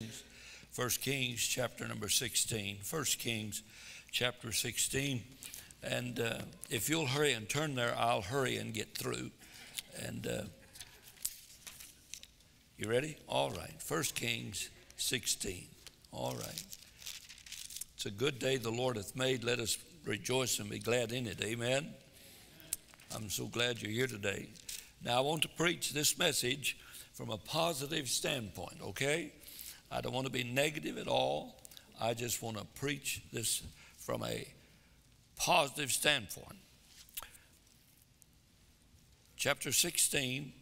1 Kings chapter number 16. 1 Kings chapter 16. And if you'll hurry and turn there, I'll hurry and get through. And you ready? All right. 1 Kings 16. All right. It's a good day the Lord hath made. Let us rejoice and be glad in it. Amen. I'm so glad you're here today. Now I want to preach this message from a positive standpoint, okay? I don't want to be negative at all. I just want to preach this from a positive standpoint. Chapter 16,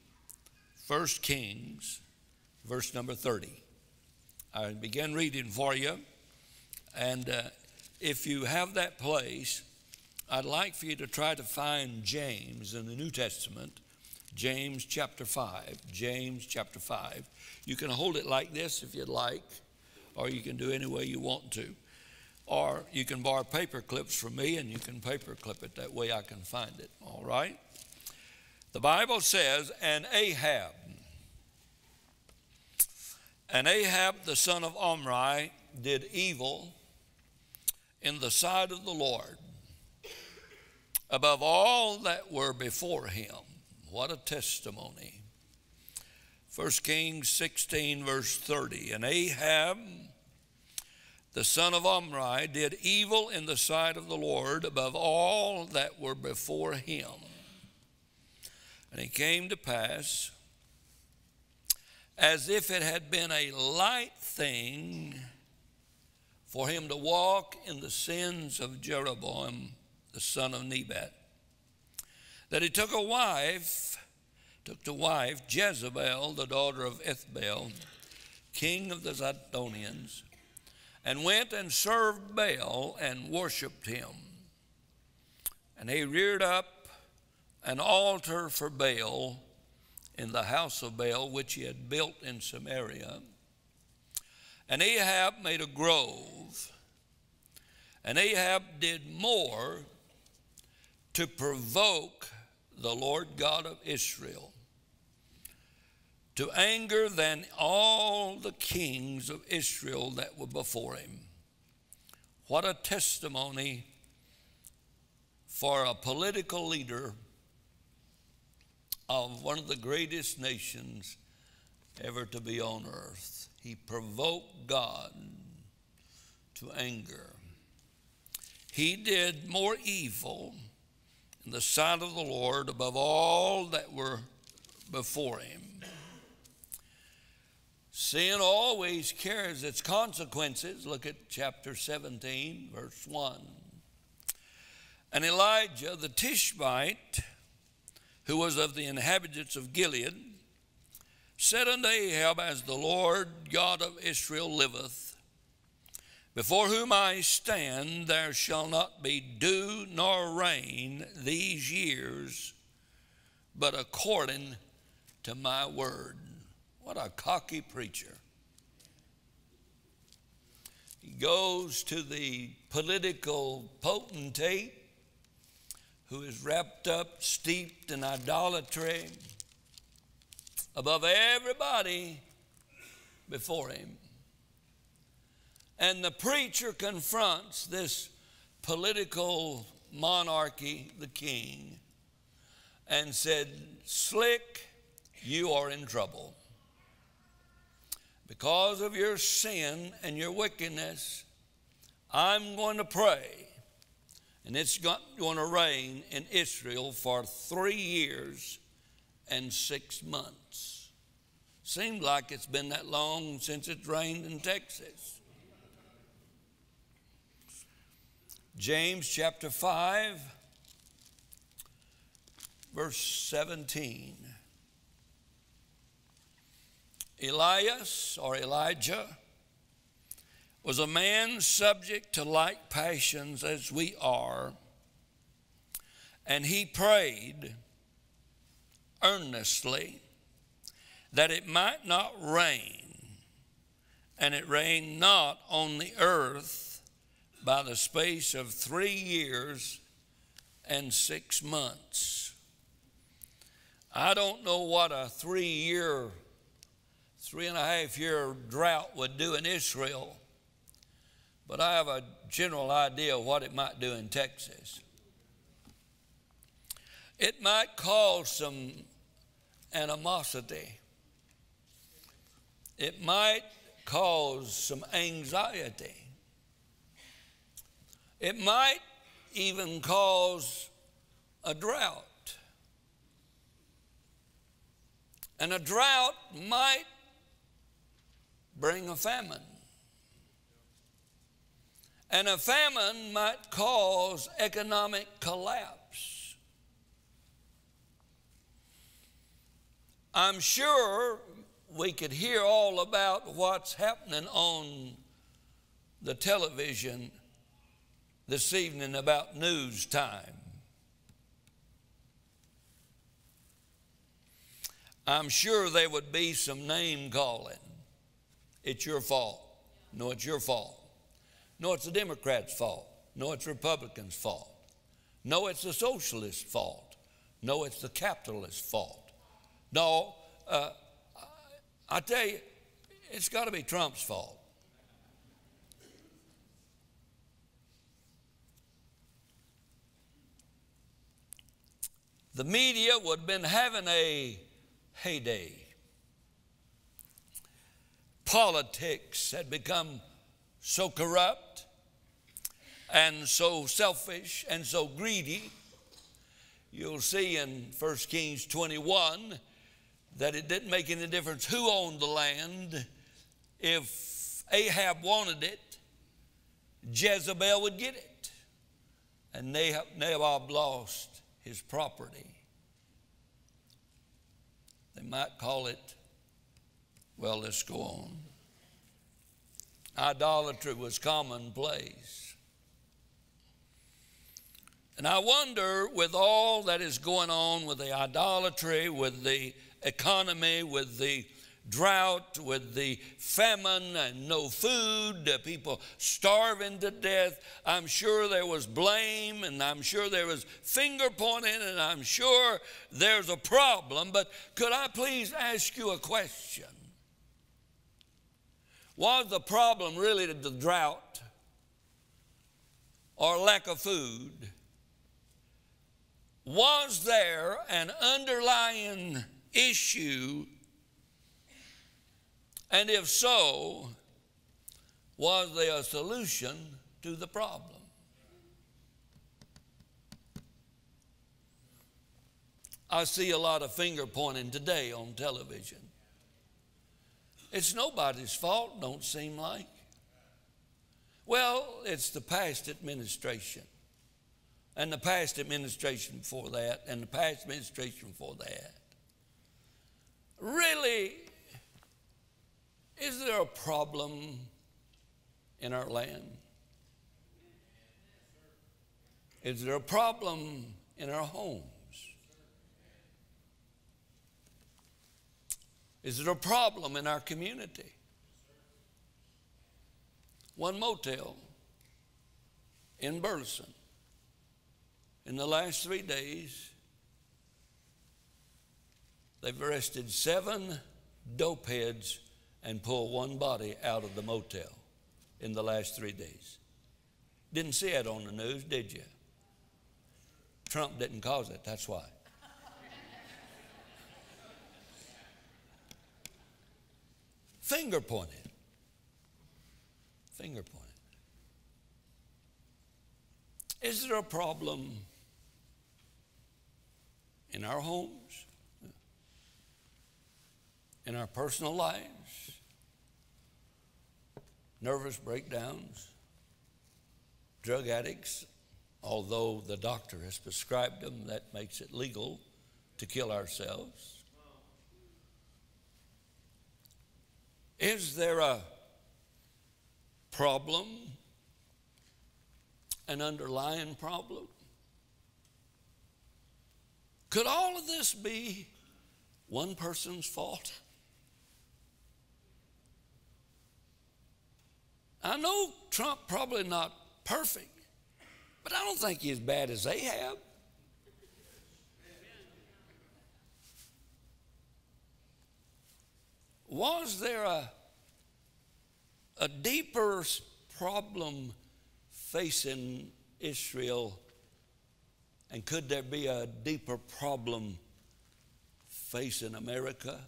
1 Kings, verse number 30. I began reading for you, and if you have that place, I'd like for you to try to find James in the New Testament, James chapter 5, James chapter 5. You can hold it like this if you'd like, or you can do any way you want to. Or you can borrow paper clips from me and you can paper clip it. That way I can find it, all right? The Bible says, and Ahab the son of Omri did evil in the sight of the Lord above all that were before him. What a testimony. 1 Kings 16 verse 30. And Ahab the son of Omri did evil in the sight of the Lord above all that were before him. And it came to pass, as if it had been a light thing for him to walk in the sins of Jeroboam the son of Nebat, that he took to wife Jezebel, the daughter of Ethbaal, king of the Zidonians, and went and served Baal and worshipped him. And he reared up an altar for Baal in the house of Baal, which he had built in Samaria. And Ahab made a grove. And Ahab did more to provoke the Lord God of Israel to anger than all the kings of Israel that were before him. What a testimony for a political leader of one of the greatest nations ever to be on earth. He provoked God to anger. He did more evil in the sight of the Lord above all that were before him. Sin always carries its consequences. Look at chapter 17, verse 1. And Elijah the Tishbite, who was of the inhabitants of Gilead, said unto Ahab, as the Lord God of Israel liveth, before whom I stand, there shall not be dew nor rain these years, but according to my word. What a cocky preacher. He goes to the political potentate who is wrapped up, steeped in idolatry above everybody before him. And the preacher confronts this political monarchy, the king, and said, Slick, you are in trouble. Because of your sin and your wickedness, I'm going to pray, and it's going to rain in Israel for 3 years and 6 months. Seems like it's been that long since it's rained in Texas. James chapter 5, verse 17. Elias, or Elijah, was a man subject to like passions as we are, and he prayed earnestly that it might not rain, and it rained not on the earth by the space of 3 years and 6 months. I don't know what a 3-year 3.5 year drought would do in Israel, but I have a general idea of what it might do in Texas. It might cause some animosity. It might cause some anxiety. It might even cause a drought. And a drought might bring a famine. And a famine might cause economic collapse. I'm sure we could hear all about what's happening on the television this evening about news time. I'm sure there would be some name calling. It's your fault. No, it's your fault. No, it's the Democrats' fault. No, it's Republicans' fault. No, it's the socialists' fault. No, it's the capitalists' fault. No, I tell you, it's got to be Trump's fault. The media would have been having a heyday. Politics had become so corrupt and so selfish and so greedy. You'll see in 1 Kings 21 that it didn't make any difference who owned the land. If Ahab wanted it, Jezebel would get it. And Nabob lost his property. They might call it, well, let's go on. Idolatry was commonplace. And I wonder, with all that is going on with the idolatry, with the economy, with the drought, with the famine and no food, people starving to death, I'm sure there was blame, and I'm sure there was finger pointing, and I'm sure there's a problem. But could I please ask you a question? Was the problem really the drought or lack of food? Was there an underlying issue? And if so, was there a solution to the problem? I see a lot of finger pointing today on television. It's nobody's fault, don't seem like. Well, it's the past administration, and the past administration before that, and the past administration before that. Really, is there a problem in our land? Is there a problem in our homes? Is there a problem in our community? One motel in Burleson, in the last 3 days, they've arrested 7 dope heads and pulled 1 body out of the motel in the last 3 days. Didn't see it on the news, did you? Trump didn't cause it, that's why. Finger pointing. Finger pointing. Is there a problem in our homes, in our personal lives? Nervous breakdowns, drug addicts, although the doctor has prescribed them, that makes it legal to kill ourselves. Is there a problem, an underlying problem? Could all of this be one person's fault? I know Trump probably not perfect, but I don't think he's as bad as Ahab. was there a deeper problem facing Israel, and could there be a deeper problem facing America?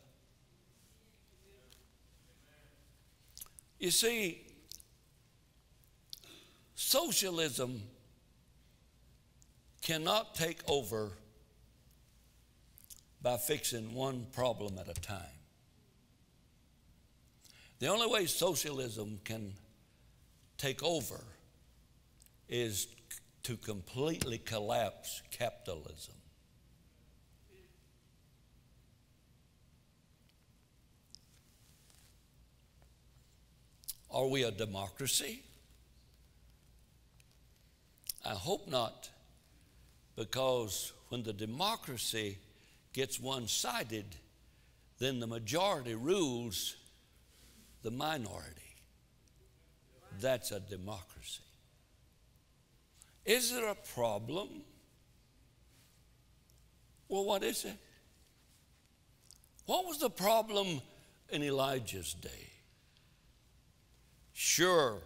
You see, socialism cannot take over by fixing one problem at a time. The only way socialism can take over is to completely collapse capitalism. Are we a democracy? I hope not, because when the democracy gets one-sided, then the majority rules the minority. That's a democracy. Is there a problem? Well, what is it? What was the problem in Elijah's day? Sure,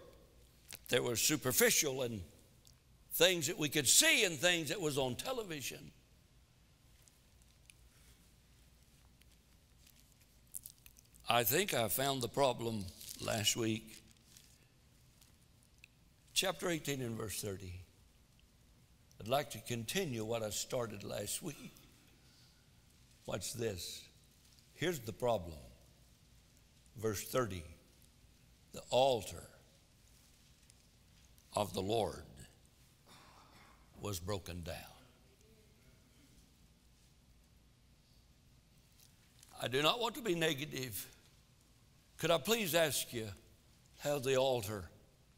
there were superficial and things that we could see and things that was on television. I think I found the problem last week. Chapter 18 and verse 30. I'd like to continue what I started last week. Watch this. Here's the problem. Verse 30. The altar of the Lord was broken down. I do not want to be negative. Could I please ask you, how's the altar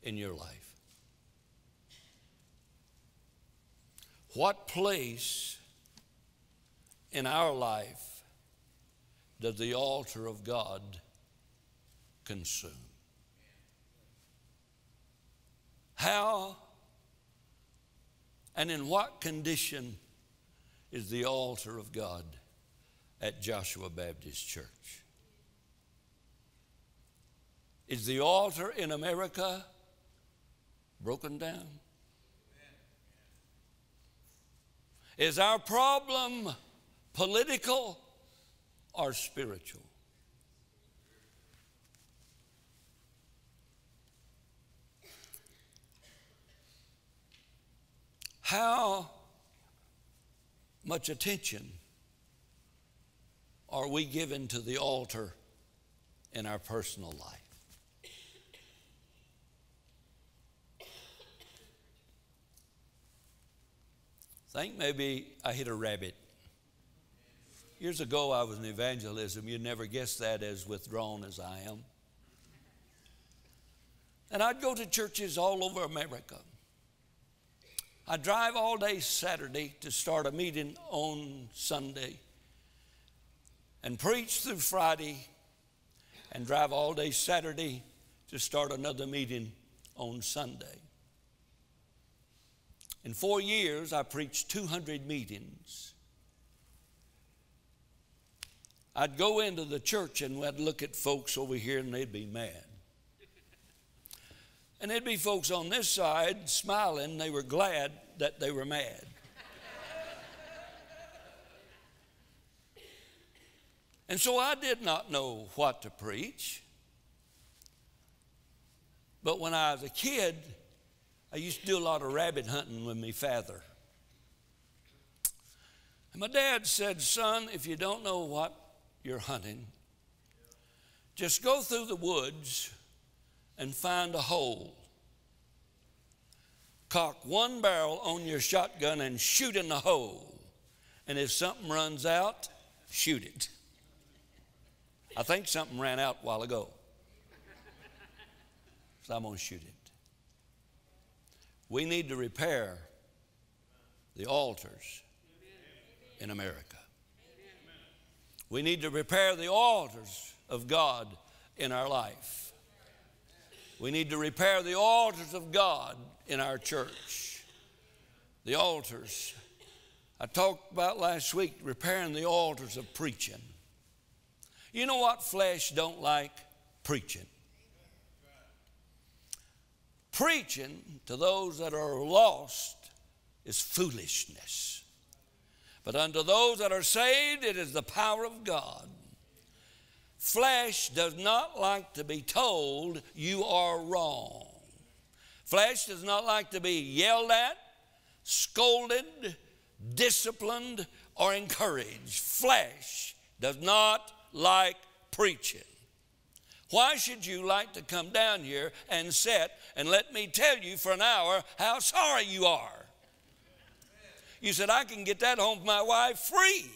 in your life? What place in our life does the altar of God consume? How and in what condition is the altar of God at Joshua Baptist Church? Is the altar in America broken down? Is our problem political or spiritual? How much attention are we giving to the altar in our personal life? I think maybe I hit a rabbit. Years ago, I was in evangelism. You'd never guess that, as withdrawn as I am. And I'd go to churches all over America. I'd drive all day Saturday to start a meeting on Sunday, and preach through Friday, and drive all day Saturday to start another meeting on Sunday. In 4 years, I preached 200 meetings. I'd go into the church and I'd look at folks over here and they'd be mad. And there'd be folks on this side smiling. They were glad that they were mad. And so I did not know what to preach. But when I was a kid, I used to do a lot of rabbit hunting with my father. And my dad said, son, if you don't know what you're hunting, just go through the woods and find a hole. Cock one barrel on your shotgun and shoot in the hole. And if something runs out, shoot it. I think something ran out a while ago. So I'm going to shoot it. We need to repair the altars in America. We need to repair the altars of God in our life. We need to repair the altars of God in our church. The altars. I talked about last week repairing the altars of preaching. You know what flesh don't like? Preaching. Preaching to those that are lost is foolishness. But unto those that are saved, it is the power of God. Flesh does not like to be told you are wrong. Flesh does not like to be yelled at, scolded, disciplined, or encouraged. Flesh does not like preaching. Why should you like to come down here and sit and let me tell you for an hour how sorry you are? You said, I can get that home to my wife free.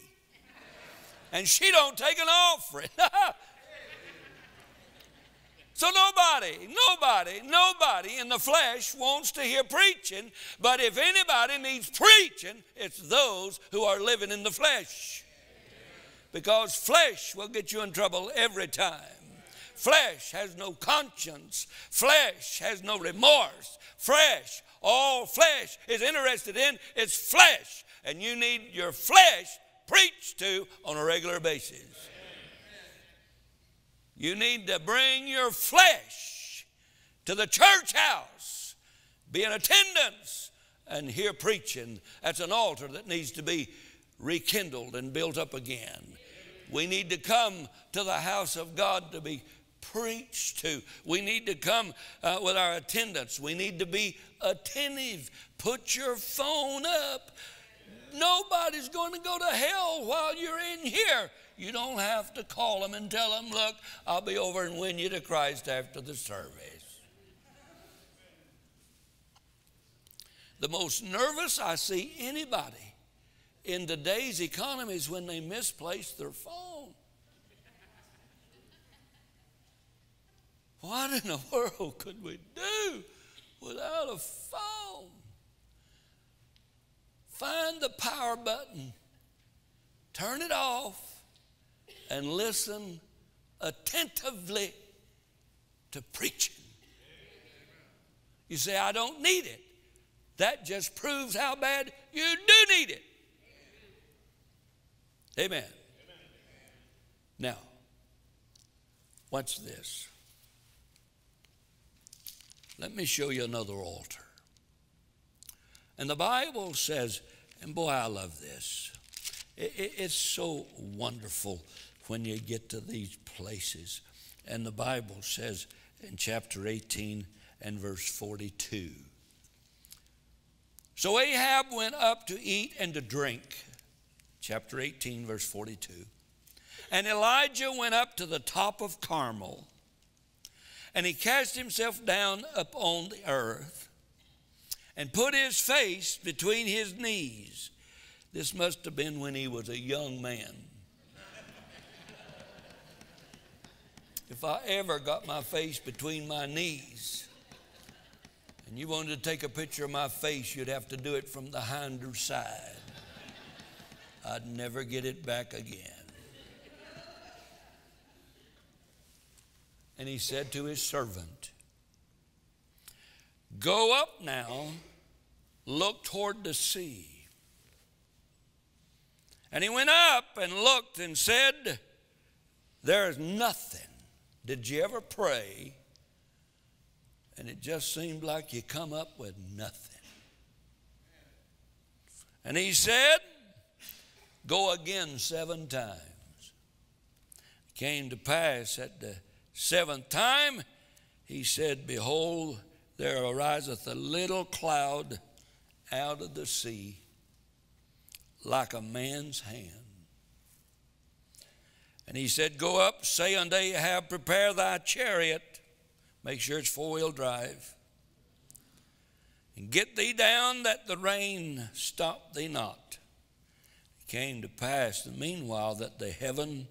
And she don't take an offering. So nobody in the flesh wants to hear preaching. But if anybody needs preaching, it's those who are living in the flesh. Because flesh will get you in trouble every time. Flesh has no conscience. Flesh has no remorse. All flesh is interested in is flesh. And you need your flesh preached to on a regular basis. You need to bring your flesh to the church house, be in attendance, and hear preaching. That's an altar that needs to be rekindled and built up again. We need to come to the house of God to be preached to. We need to come with our attendance. We need to be attentive. Put your phone up. Nobody's going to go to hell while you're in here. You don't have to call them and tell them, look, I'll be over and win you to Christ after the service. The most nervous I see anybody in today's economy is when they misplace their phone. What in the world could we do without a phone? Find the power button, turn it off, and listen attentively to preaching. You say, I don't need it. That just proves how bad you do need it. Amen. Now, watch this. Let me show you another altar. And the Bible says, and boy, I love this. It's so wonderful when you get to these places. And the Bible says in chapter 18 and verse 42. So Ahab went up to eat and to drink. Chapter 18, verse 42. And Elijah went up to the top of Carmel. And he cast himself down upon the earth and put his face between his knees. This must have been when he was a young man. If I ever got my face between my knees and you wanted to take a picture of my face, you'd have to do it from the hinder side. I'd never get it back again. And he said to his servant, go up now, look toward the sea. And he went up and looked and said, there is nothing. Did you ever pray and it just seemed like you come up with nothing? And he said, go again 7 times. It came to pass at the 7th time, he said, behold, there ariseth a little cloud out of the sea like a man's hand. And he said, go up, say unto Ahab, prepare thy chariot. Make sure it's 4-wheel drive. And get thee down that the rain stop thee not. It came to pass, the meanwhile, that the heaven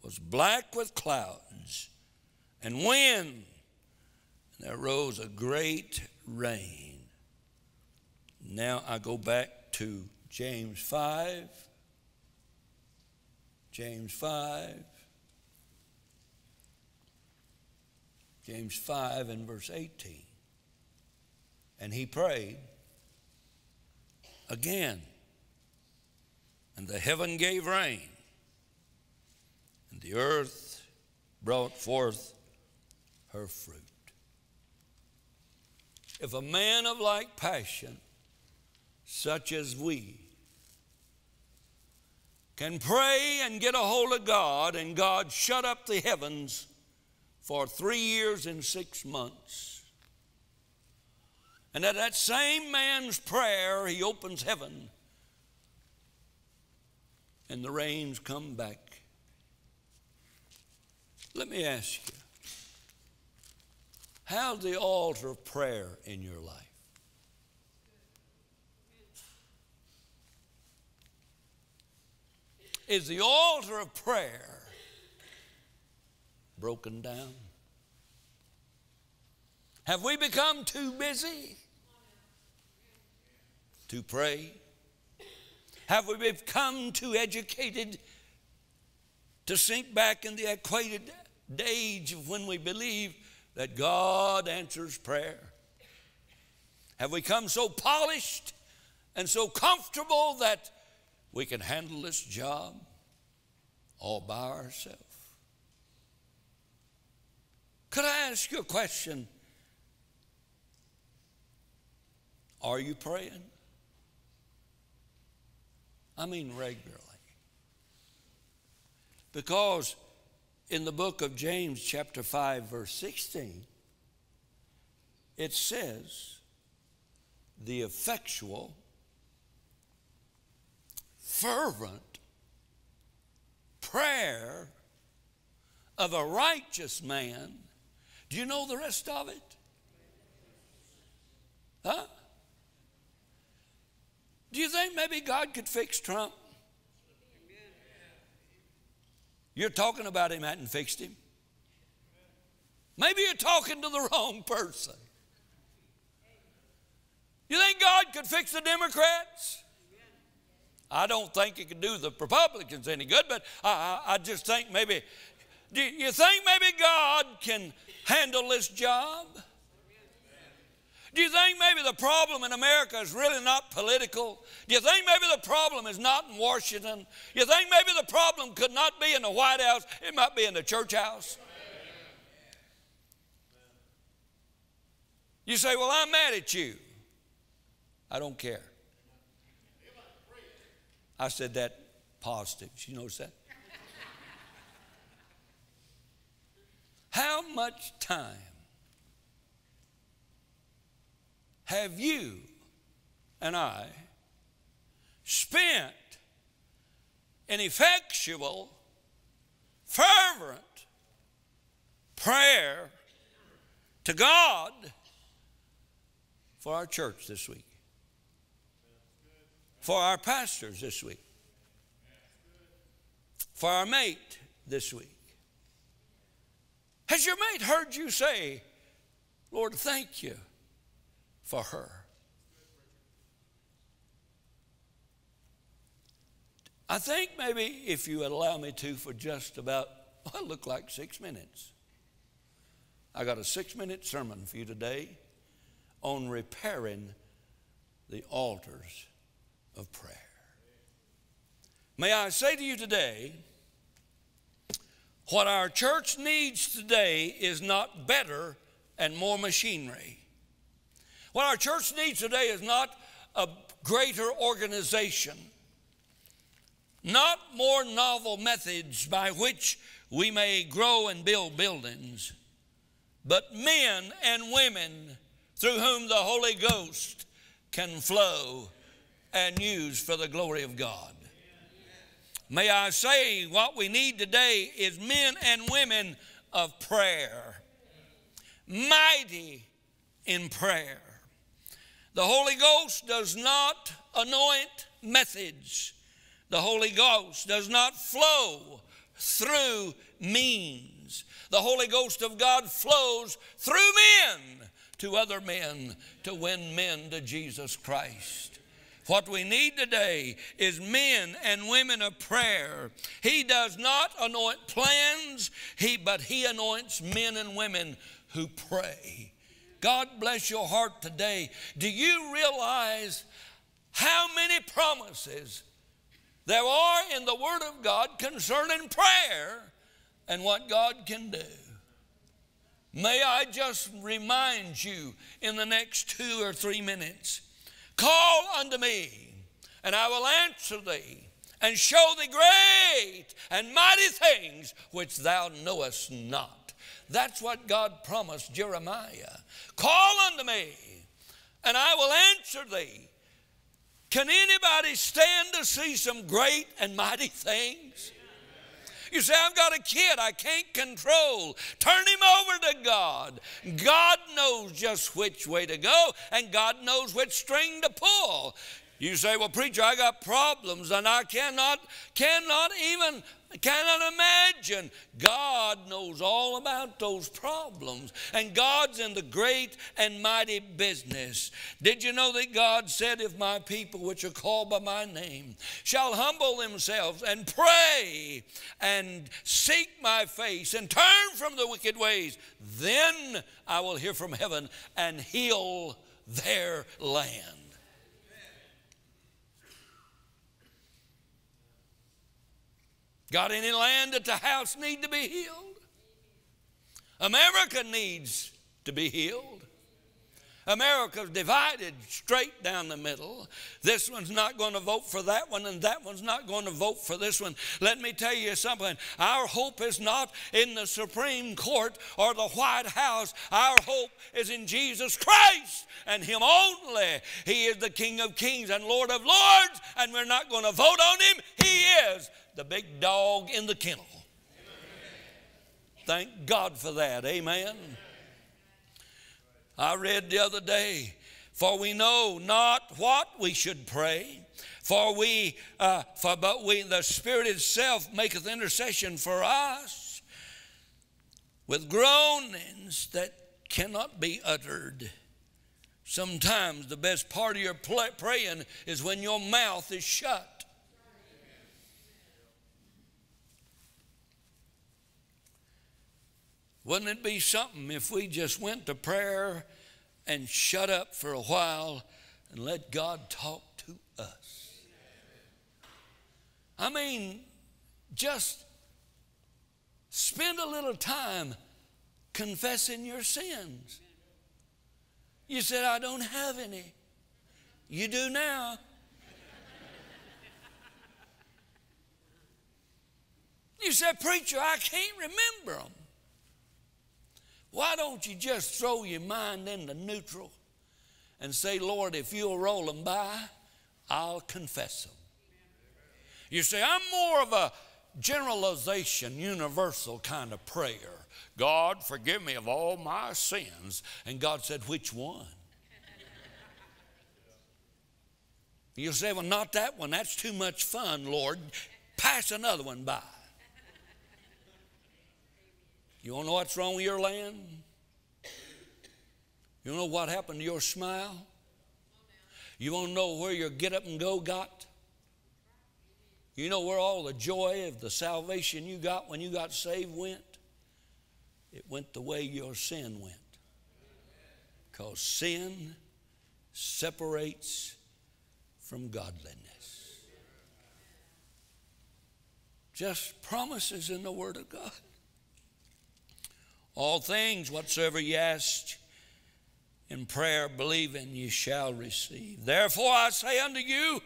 was black with clouds and wind, and there rose a great rain. Now I go back to James 5. James 5. James 5 and verse 18. And he prayed again. And the heaven gave rain. And the earth brought forth her fruit. If a man of like passion, such as we, can pray and get a hold of God, and God shut up the heavens for 3 years and 6 months, and at that same man's prayer, he opens heaven, and the rains come back. Let me ask you, how's the altar of prayer in your life? Is the altar of prayer broken down? Have we become too busy to pray? Have we become too educated to sink back in the antiquated age of when we believe that God answers prayer? Have we become so polished and so comfortable that we can handle this job all by ourselves? Could I ask you a question? Are you praying? I mean regularly. Because in the book of James chapter 5 verse 16, it says, the effectual, fervent prayer of a righteous man. Do you know the rest of it? Huh? Do you think maybe God could fix Trump? You're talking about him hadn't fixed him. Maybe you're talking to the wrong person. You think God could fix the Democrats? I don't think it could do the Republicans any good, but I just think maybe, do you think maybe God can handle this job? Do you think maybe the problem in America is really not political? Do you think maybe the problem is not in Washington? You think maybe the problem could not be in the White House? It might be in the church house. You say, well, I'm mad at you. I don't care. I said that positive. You notice that? How much time have you and I spent in effectual, fervent prayer to God for our church this week? For our pastors this week? For our mate this week? Has your mate heard you say, Lord, thank you for her? I think maybe if you would allow me to for just about, well, it looked like 6 minutes. I got a 6-minute sermon for you today on repairing the altars of prayer. May I say to you today, what our church needs today is not better and more machinery. What our church needs today is not a greater organization, not more novel methods by which we may grow and build buildings, but men and women through whom the Holy Ghost can flow and use for the glory of God. May I say, what we need today is men and women of prayer, mighty in prayer. The Holy Ghost does not anoint methods. The Holy Ghost does not flow through means. The Holy Ghost of God flows through men to other men to win men to Jesus Christ. What we need today is men and women of prayer. He does not anoint plans, but he anoints men and women who pray. God bless your heart today. Do you realize how many promises there are in the Word of God concerning prayer and what God can do. May I just remind you in the next 2 or 3 minutes, call unto me, and I will answer thee, and show thee great and mighty things which thou knowest not. That's what God promised Jeremiah. Call unto me, and I will answer thee. Can anybody stand to see some great and mighty things? You say, I've got a kid I can't control. Turn him over to God. God knows just which way to go, and God knows which string to pull. You say, well, preacher, I got problems, and I cannot imagine. God knows all about those problems, and God's in the great and mighty business. Did you know that God said, if my people which are called by my name shall humble themselves and pray and seek my face and turn from the wicked ways, then I will hear from heaven and heal their land. Got any land that the house need to be healed? America needs to be healed. America's divided straight down the middle. This one's not going to vote for that one, and that one's not going to vote for this one. Let me tell you something. Our hope is not in the Supreme Court or the White House. Our hope is in Jesus Christ and Him only. He is the King of Kings and Lord of Lords, and we're not going to vote on Him. He is the big dog in the kennel. Thank God for that. Amen. I read the other day, for we know not what we should pray, but the Spirit itself maketh intercession for us with groanings that cannot be uttered. Sometimes the best part of your praying is when your mouth is shut. Wouldn't it be something if we just went to prayer and shut up for a while and let God talk to us? I mean, just spend a little time confessing your sins. You said, I don't have any. You do now. You said, preacher, I can't remember them. Why don't you just throw your mind into neutral and say, Lord, if you'll roll them by, I'll confess them. You say, I'm more of a generalization, universal kind of prayer. God, forgive me of all my sins. And God said, which one? You'll say, well, not that one. That's too much fun, Lord. Pass another one by. You want to know what's wrong with your land? You want to know what happened to your smile? You want to know where your get up and go got? You know where all the joy of the salvation you got when you got saved went? It went the way your sin went. Because sin separates from godliness. Just promises in the Word of God. All things whatsoever ye ask in prayer, believing, ye shall receive. Therefore I say unto you,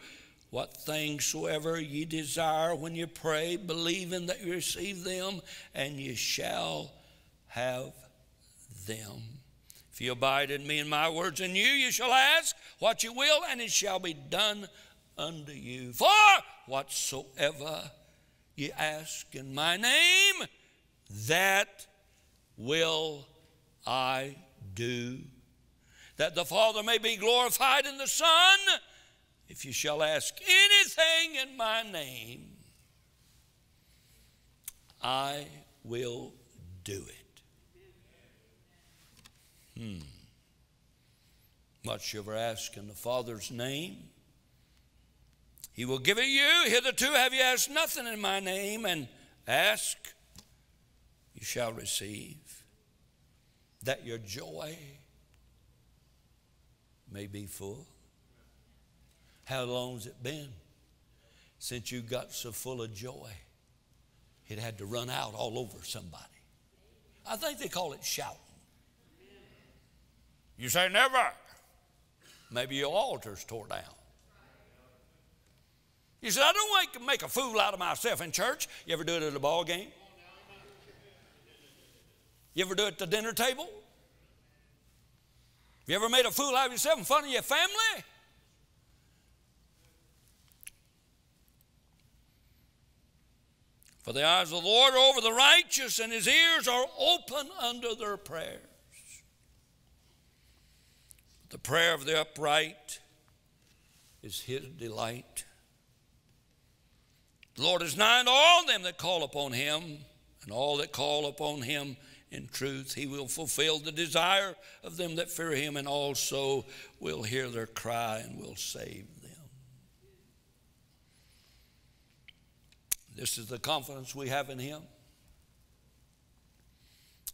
what things soever ye desire when you pray, believing that you receive them, and ye shall have them. If you abide in me and my words in you, you shall ask what you will, and it shall be done unto you. For whatsoever ye ask in my name, that will I do, that the Father may be glorified in the Son. If you shall ask anything in my name, I will do it. Whatsoever ask in the Father's name, He will give it you. Hitherto have you asked nothing in my name, and ask, you shall receive, that your joy may be full. How long's it been since you got so full of joy? it had to run out all over somebody. I think they call it shouting. You say never. Maybe your altar's tore down. You say, I don't make a fool out of myself in church. You ever do it at a ball game? You ever do it at the dinner table? You ever made a fool out of yourself in front of your family? For the eyes of the Lord are over the righteous, and his ears are open unto their prayers. The prayer of the upright is his delight. The Lord is nigh unto all them that call upon him, and all that call upon him in truth. He will fulfill the desire of them that fear him, and also will hear their cry and will save them. This is the confidence we have in him.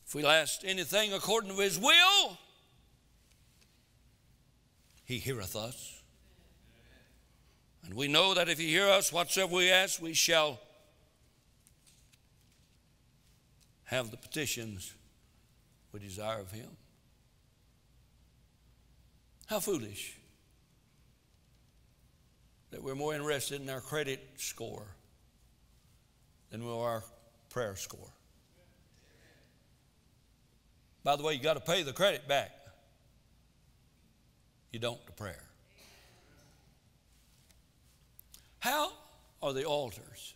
If we ask anything according to his will, he heareth us. And we know that if he hear us, whatsoever we ask, we shall have the petitions we desire of him. How foolish that we're more interested in our credit score than we are our prayer score. By the way, you got to pay the credit back. You don't the prayer. How are the altars,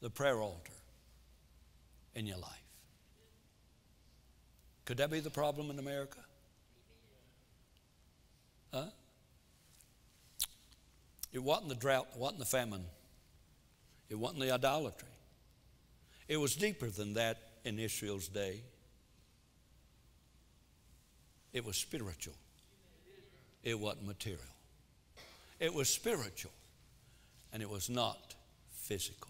the prayer altar, in your life? Could that be the problem in America? Huh? It wasn't the drought, it wasn't the famine. It wasn't the idolatry. It was deeper than that in Israel's day. It was spiritual. It wasn't material. It was spiritual, and it was not physical.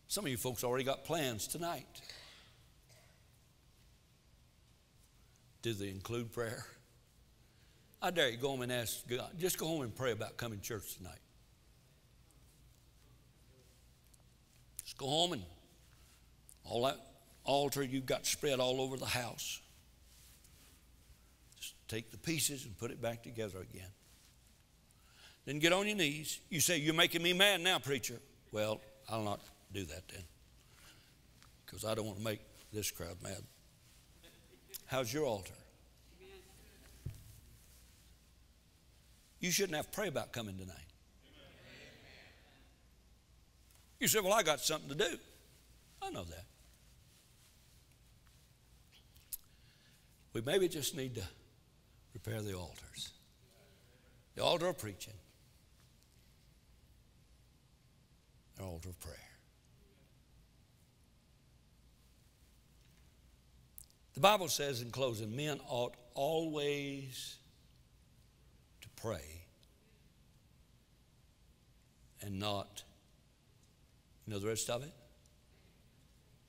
Some of you folks already got plans tonight. Do they include prayer? I dare you go home and ask God. Just go home and pray about coming to church tonight. Just go home and all that altar you've got spread all over the house, just take the pieces and put it back together again. Then get on your knees. You say, you're making me mad now, preacher. Well, I'll not do that then, because I don't want to make this crowd mad. How's your altar? You shouldn't have to pray about coming tonight. You say, well, I got something to do. I know that. We maybe just need to repair the altars. The altar of preaching. The altar of prayer. The Bible says in closing, men ought always to pray and not, you know the rest of it?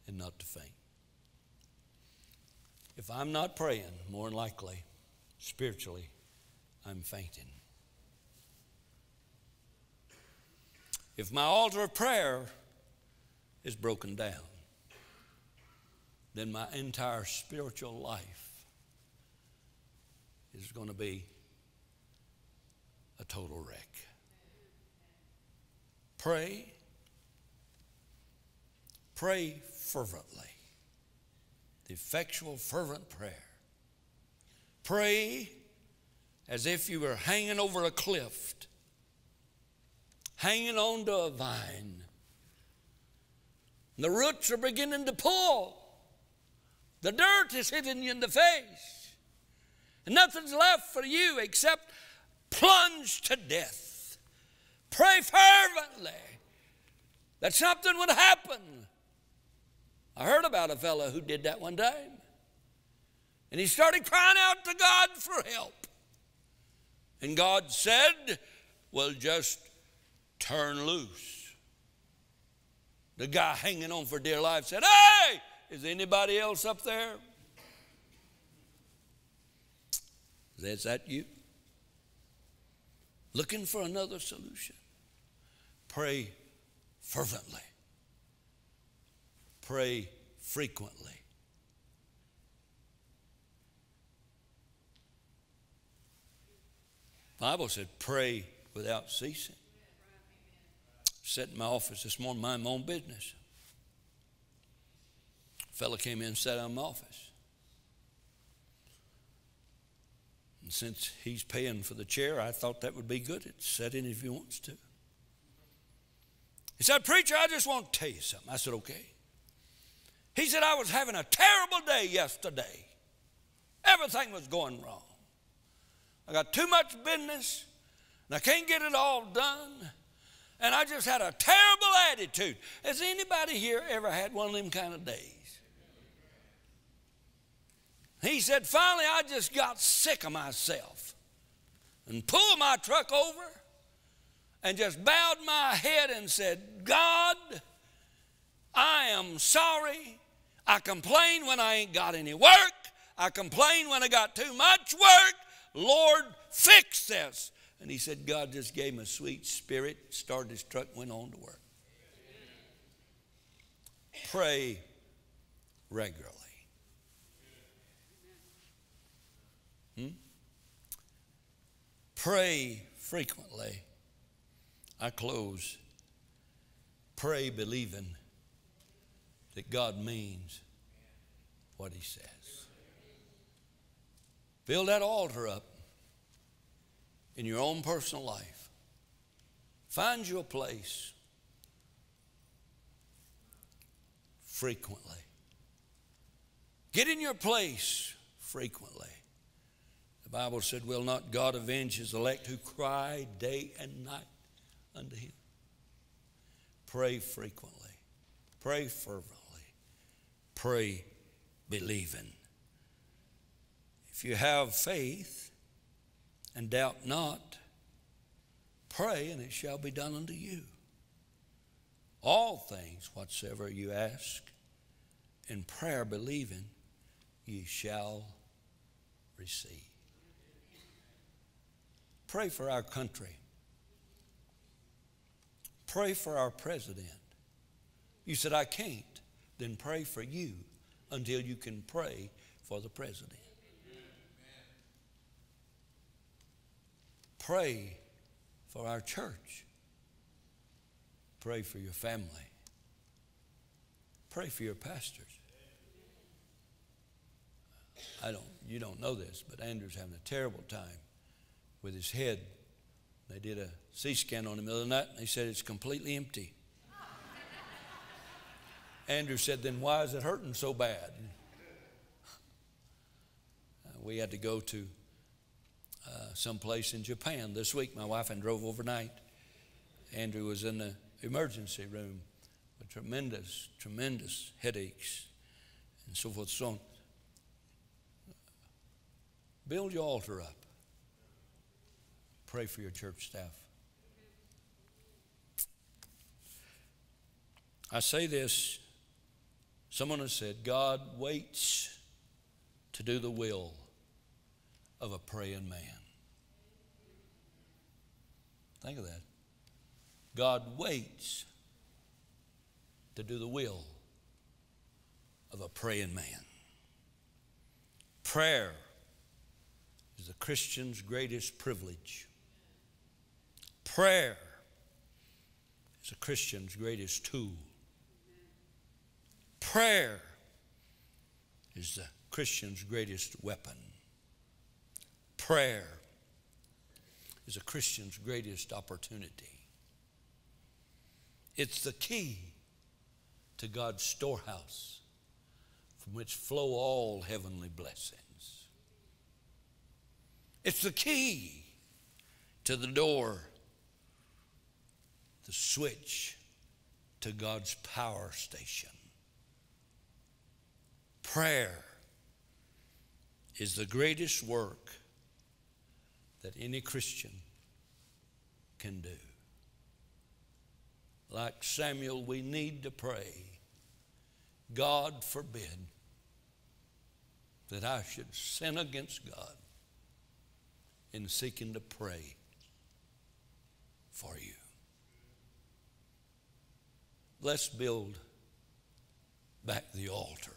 And not to faint. If I'm not praying, more than likely, spiritually, I'm fainting. If my altar of prayer is broken down, then my entire spiritual life is going to be a total wreck. Pray. Pray fervently. The effectual, fervent prayer. Pray as if you were hanging over a cliff, hanging onto a vine. And the roots are beginning to pull. The dirt is hitting you in the face. And nothing's left for you except plunge to death. Pray fervently that something would happen. I heard about a fellow who did that one time. And he started crying out to God for help. And God said, well, just turn loose. The guy hanging on for dear life said, hey, is anybody else up there? Is that you? Looking for another solution? Pray fervently pray frequently. The Bible said pray without ceasing. Sat in my office this morning, minding my own business. A fellow came in and sat down in my office. And since he's paying for the chair, I thought that would be good. It's set in if he wants to. He said, "Preacher, I just want to tell you something." I said, "Okay." He said, "I was having a terrible day yesterday. Everything was going wrong. I got too much business, and I can't get it all done. And I just had a terrible attitude." Has anybody here ever had one of them kind of days? He said, "Finally, I just got sick of myself and pulled my truck over and just bowed my head and said, 'God, I am sorry. I complain when I ain't got any work. I complain when I got too much work. Lord, fix this.'" And he said God just gave him a sweet spirit, started his truck, went on to work. Pray regularly. Pray frequently. I close. Pray believing that God means what he says. Build that altar up in your own personal life. Find you a place frequently. Get in your place frequently. The Bible said, "Will not God avenge his elect who cry day and night unto him?" Pray frequently. Pray fervently. Pray believing. If you have faith and doubt not, pray and it shall be done unto you. All things whatsoever you ask in prayer believing, ye shall receive. Pray for our country. Pray for our president. You said, "I can't." Then pray for you until you can pray for the president. Pray for our church. Pray for your family. Pray for your pastors. You don't know this, but Andrew's having a terrible time with his head. They did a CT scan on him the other night, and they said it's completely empty. Andrew said, "Then why is it hurting so bad?" We had to go to someplace in Japan this week. My wife and drove overnight. Andrew was in the emergency room with tremendous headaches and so forth and so on. Build your altar up. Pray for your church staff. I say this. Someone has said, God waits to do the will of a praying man. Think of that. God waits to do the will of a praying man. Prayer is the Christian's greatest privilege. Prayer is a Christian's greatest tool. Prayer is the Christian's greatest weapon. Prayer is a Christian's greatest opportunity. It's the key to God's storehouse from which flow all heavenly blessings. It's the key to the door, the switch to God's power station. Prayer is the greatest work that any Christian can do. Like Samuel, we need to pray, God forbid that I should sin against God in seeking to pray for you. Let's build back the altar.